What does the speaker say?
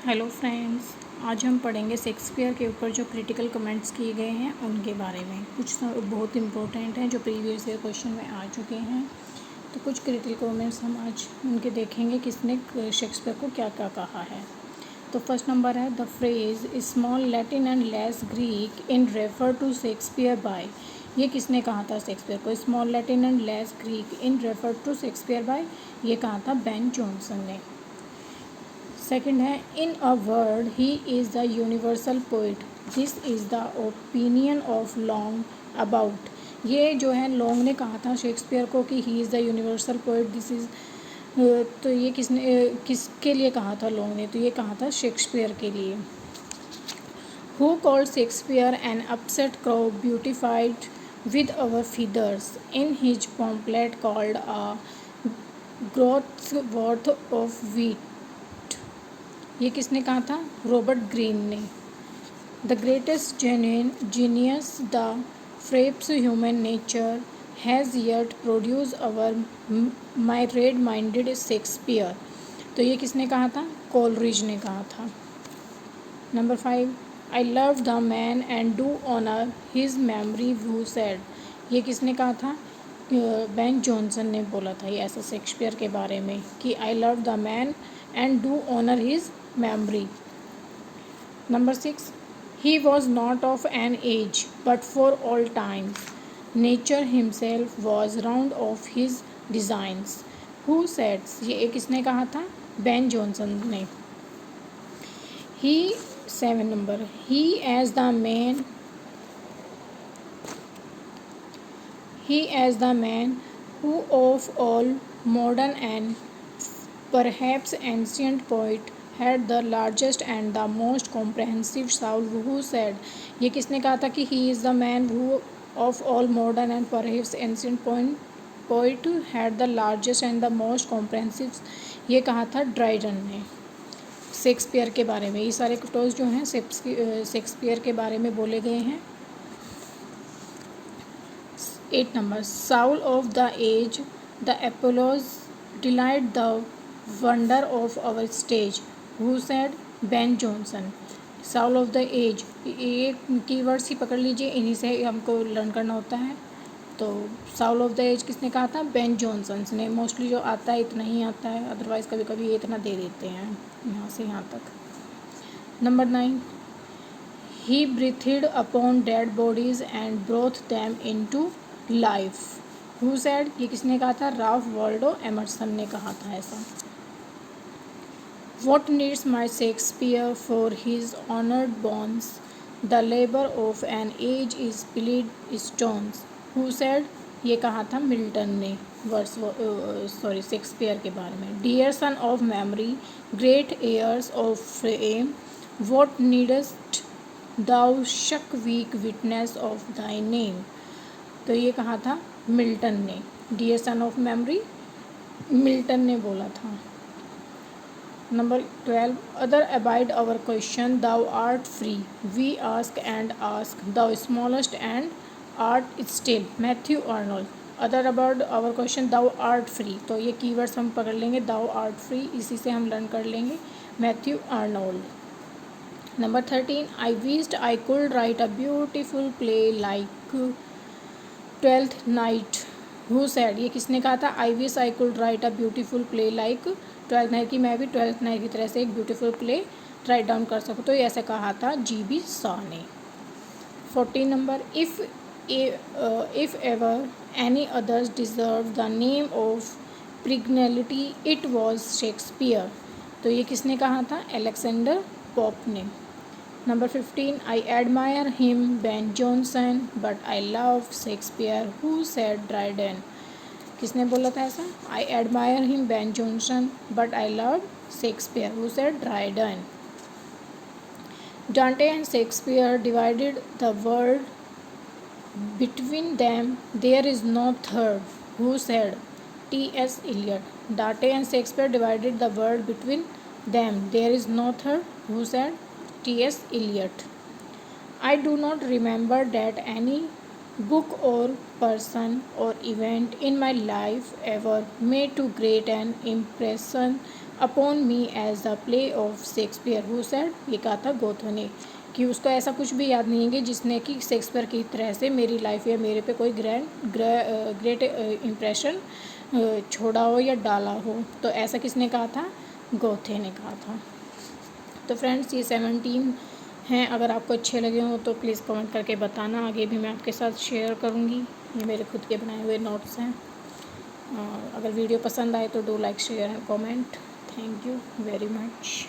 Hello friends, आज हम पढ़ेंगे शेक्सपियर के ऊपर जो क्रिटिकल कमेंट्स किए गए हैं उनके बारे में। कुछ बहुत इम्पोर्टेंट हैं जो प्रीवियस ईयर क्वेश्चन में आ चुके हैं, तो कुछ क्रिटिकल कमेंट्स हम आज उनके देखेंगे किसने शेक्सपियर को क्या क्या कहा है। तो फर्स्ट नंबर है the phrase small Latin and less Greek in refer to Shakespeare by. ये किसने कहा था शेक्सपियर को? Small Latin and less Greek in refer to Shakespeare by, ये कहा था बेन जॉनसन ने। सेकेंड है in a word he is the universal poet, this is the opinion of long about. ये जो है लॉन्ग ने कहा था शेक्सपियर को कि ही is the universal poet, this is, तो ये किसके लिए कहा था लॉन्ग ने? तो ये कहा था शेक्सपियर के लिए। Who called Shakespeare an upstart crow beautified with our feathers in his pamphlet called a groats worth of wit. ये किसने कहा था? रॉबर्ट ग्रीन ने। The greatest genius the perhaps human nature has yet produce our myriad minded Shakespeare. तो ये किसने कहा था? कोलरिज ने कहा था। Number 5 I love the man and do honour his memory who said. ये किसने कहा था? बेन जॉनसन ने बोला था ये ऐसा शेक्सपियर के बारे में कि I love the man and do honour his memory. Number 6 he was not of an age but for all time nature himself was round of his designs. Who said? ये किसने कहा था? बेन जॉनसन ने। he 7 number he as the man who of all modern and perhaps ancient poet had the largest and the most comprehensive soul. Who said? ये किसने कहा था कि he is the man who of all modern and perhaps ancient poet had the largest and the most comprehensive? ये कहा था Dryden ने Shakespeare के बारे में। ये सारे क्लोज जो हैं शेक्सपियर के बारे में बोले गए हैं। 8 number soul of the age the Apollo's delight the wonder of our stage. Who said? Ben Jonson. Soul of the age, ये कीवर्ड्स ही पकड़ लीजिए, इन्हीं से हमको लर्न करना होता है। तो साउल ऑफ द एज किसने कहा था? बेन जॉनसन ने। मोस्टली जो आता है इतना ही आता है, अदरवाइज़ कभी कभी ये इतना दे देते हैं यहाँ से यहाँ तक। Number 9 he ब्रीथेड upon dead bodies and broth them into life. Who said? ये किसने कहा था? राल्फ वाल्डो एमर्सन ने कहा था ऐसा। What needs my Shakespeare for his honored bones? The labor of an age is split stones. Who said? ये कहा था मिल्टन ने शेक्सपियर के बारे में। Dear son of memory, great heirs of fame, what needest thou shock weak witness of thy name? तो ये कहा था मिल्टन ने। Dear son of memory Milton ने बोला था। Number 12 other abide our question, thou art free, we ask and ask, thou smallest and art still. Matthew Arnold. other about our question, thou art free, तो ये keywords हम पकड़ लेंगे, thou art free, इसी से हम लर्न कर लेंगे। Matthew Arnold. Number 13 I wished I could write a beautiful play like Twelfth Night. Who said? ये किसने कहा था? I wish I could write a beautiful play like twelfth night की मैं भी ट्वेल्थ नाइट की तरह से एक ब्यूटीफुल प्ले राइट डाउन कर सकूँ, तो ये ऐसे कहा था GB शॉ ने। 14 number if ever any others deserve the name of originality it was Shakespeare. तो ये किसने कहा था? एलेक्जेंडर पोप ने। Number 15 I admire him Ben Jonson but I love Shakespeare. Who said? Dryden. किसने बोला था ऐसा? I admire him Ben Jonson but I love Shakespeare. Who said? Dryden. Dante and Shakespeare divided the world between them, there is no third. Who said? T.S. Eliot. Dante and Shakespeare divided the world between them, there is no third. Who said? T.S. Eliot. I do not remember that any book or person or event in my life ever made too great an impression upon me as the play of Shakespeare who said, ये कहा था गोथे ने, कि उसको ऐसा कुछ भी याद नहीं है कि जिसने कि शेक्सपियर की तरह से मेरी लाइफ या मेरे पे कोई ग्रेट इम्प्रेशन छोड़ा हो या डाला हो। तो ऐसा किसने कहा था? गोथे ने कहा था। तो फ्रेंड्स ये 17 हैं। अगर आपको अच्छे लगे हों तो प्लीज़ कमेंट करके बताना, आगे भी मैं आपके साथ शेयर करूँगी। ये मेरे खुद के बनाए हुए नोट्स हैं। अगर वीडियो पसंद आए तो do like share and comment. Thank you very much.